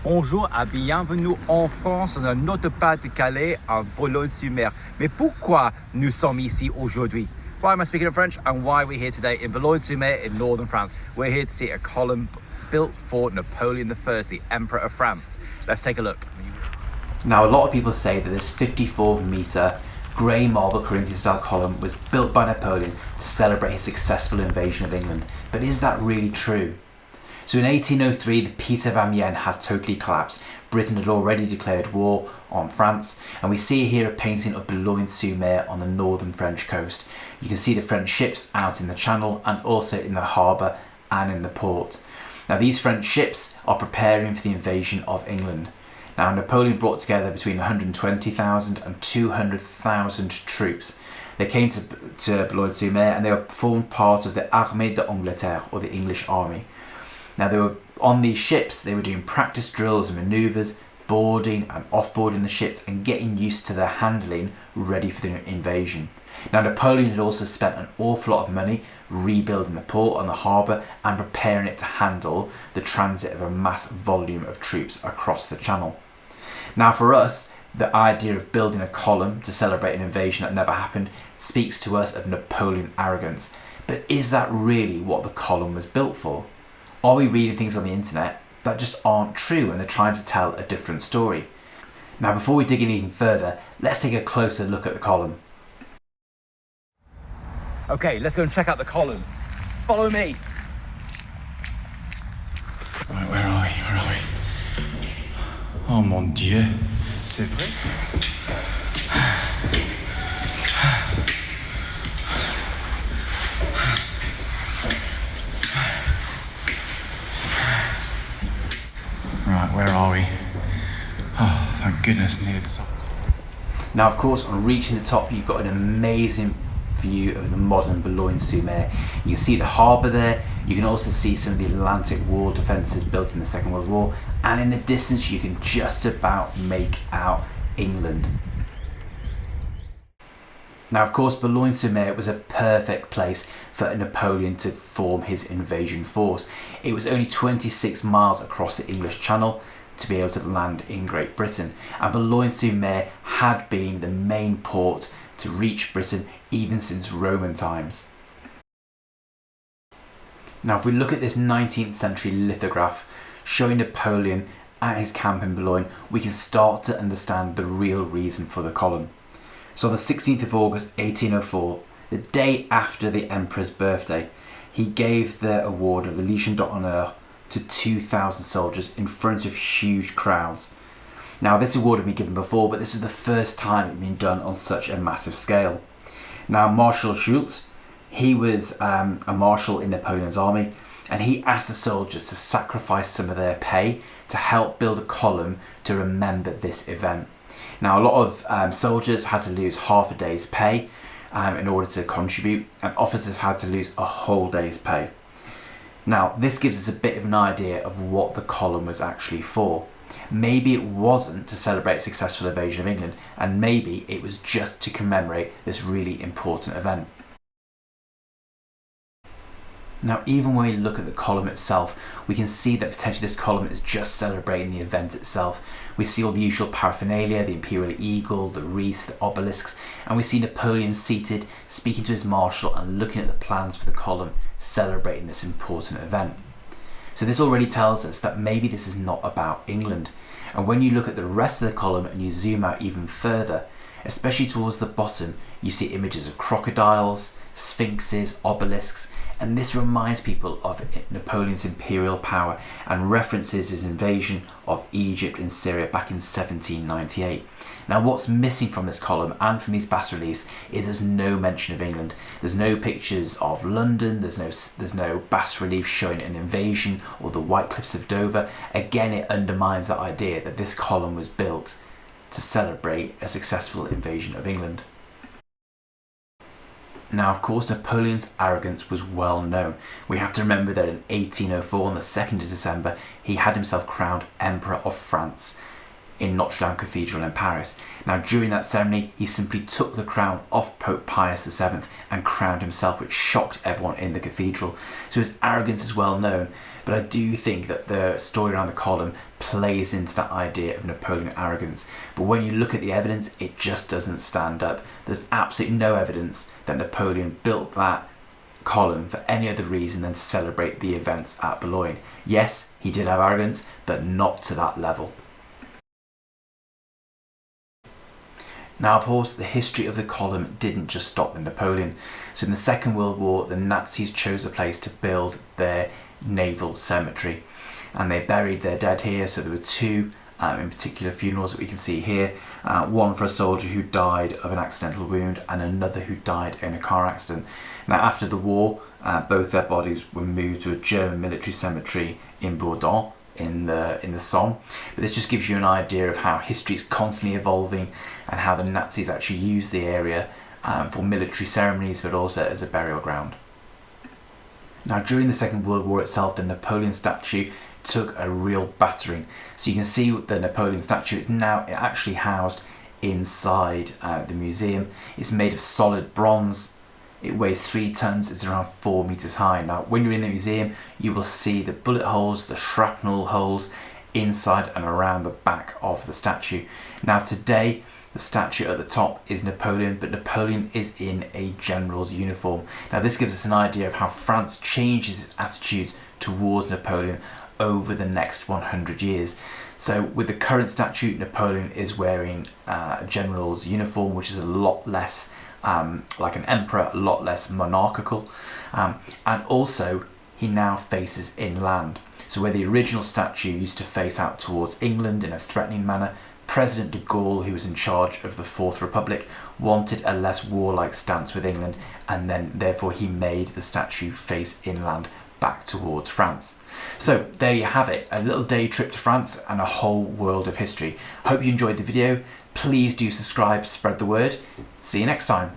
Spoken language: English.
Bonjour et bienvenue en France dans notre Pas-de-Calais à Boulogne-sur-Mer. Mais pourquoi nous sommes ici aujourd'hui? Why am I speaking in French and why we're here today in Boulogne-sur-Mer in northern France? We're here to see a column built for Napoleon I, the Emperor of France. Let's take a look. Now, a lot of people say that this 54-metre grey marble Corinthian-style column was built by Napoleon to celebrate his successful invasion of England. But is that really true? So in 1803, the Peace of Amiens had totally collapsed. Britain had already declared war on France, and we see here a painting of Boulogne-sur-Mer on the northern French coast. You can see the French ships out in the channel and also in the harbour and in the port. Now, these French ships are preparing for the invasion of England. Now, Napoleon brought together between 120,000 and 200,000 troops. They came to Boulogne-sur-Mer and they formed part of the Armée d'Angleterre, or the English army. Now, they were on these ships, they were doing practice drills and manoeuvres, boarding and offboarding the ships and getting used to their handling, ready for the invasion. Now, Napoleon had also spent an awful lot of money rebuilding the port and the harbour and preparing it to handle the transit of a mass volume of troops across the channel. Now, for us, the idea of building a column to celebrate an invasion that never happened speaks to us of Napoleon arrogance. But is that really what the column was built for? Are we reading things on the internet that just aren't true and they're trying to tell a different story? Now, before we dig in even further, let's take a closer look at the column. Okay, let's go and check out the column. Follow me. Right, where are we? Oh mon Dieu, c'est vrai? Right, where are we? Oh, thank goodness, near the top. Now, of course, on reaching the top, you've got an amazing view of the modern Boulogne-sur-Mer. You can see the harbour there. You can also see some of the Atlantic wall defences built in the Second World War, and in the distance you can just about make out England. Now, of course, Boulogne-sur-Mer was a perfect place for Napoleon to form his invasion force. It was only 26 miles across the English Channel to be able to land in Great Britain, and Boulogne-sur-Mer had been the main port to reach Britain even since Roman times. Now, if we look at this 19th century lithograph showing Napoleon at his camp in Boulogne, we can start to understand the real reason for the column. So on the 16th of August 1804, the day after the Emperor's birthday, he gave the award of the Légion d'Honneur to 2,000 soldiers in front of huge crowds. Now, this award had been given before, but this was the first time it had been done on such a massive scale. Now, Marshal Schultz, he was a marshal in Napoleon's army, and he asked the soldiers to sacrifice some of their pay to help build a column to remember this event. Now, a lot of soldiers had to lose half a day's pay in order to contribute, and officers had to lose a whole day's pay. Now, this gives us a bit of an idea of what the column was actually for. Maybe it wasn't to celebrate a successful invasion of England, and maybe it was just to commemorate this really important event. Now, even when we look at the column itself, we can see that potentially this column is just celebrating the event itself. We see all the usual paraphernalia, the imperial eagle, the wreaths, the obelisks, and we see Napoleon seated, speaking to his marshal and looking at the plans for the column, celebrating this important event. So this already tells us that maybe this is not about England. And when you look at the rest of the column and you zoom out even further, especially towards the bottom, you see images of crocodiles, sphinxes, obelisks, and this reminds people of Napoleon's imperial power and references his invasion of Egypt and Syria back in 1798. Now, what's missing from this column and from these bas-reliefs is there's no mention of England. There's no pictures of London, there's no bas-relief showing an invasion or the White Cliffs of Dover. Again, it undermines that idea that this column was built to celebrate a successful invasion of England. Now, of course, Napoleon's arrogance was well known. We have to remember that in 1804, on the 2nd of December, he had himself crowned Emperor of France in Notre Dame Cathedral in Paris. Now, during that ceremony, he simply took the crown off Pope Pius VII and crowned himself, which shocked everyone in the cathedral. So his arrogance is well known. But I do think that the story around the column plays into that idea of Napoleonic arrogance. But when you look at the evidence, it just doesn't stand up. There's absolutely no evidence that Napoleon built that column for any other reason than to celebrate the events at Boulogne. Yes, he did have arrogance, but not to that level. Now, of course, the history of the column didn't just stop with Napoleon. So in the Second World War, the Nazis chose a place to build their naval cemetery, and they buried their dead here. So there were two in particular funerals that we can see here, one for a soldier who died of an accidental wound and another who died in a car accident. Now, after the war, both their bodies were moved to a German military cemetery in Boulogne in the Somme. But this just gives you an idea of how history is constantly evolving and how the Nazis actually used the area for military ceremonies, but also as a burial ground. Now, during the Second World War itself, the Napoleon statue took a real battering. So you can see the Napoleon statue is now actually housed inside the museum. It's made of solid bronze. It weighs 3 tons, it's around 4 meters high. Now, when you're in the museum, you will see the bullet holes, the shrapnel holes inside and around the back of the statue. Now, today, the statue at the top is Napoleon, but Napoleon is in a general's uniform. Now, this gives us an idea of how France changes its attitudes towards Napoleon over the next 100 years. So with the current statue, Napoleon is wearing a general's uniform, which is a lot less like an emperor, a lot less monarchical, and also he now faces inland. So where the original statue used to face out towards England in a threatening manner, President de Gaulle, who was in charge of the Fourth Republic, wanted a less warlike stance with England, and then therefore he made the statue face inland back towards France. So there you have it, a little day trip to France and a whole world of history. Hope you enjoyed the video. Please do subscribe, spread the word. See you next time.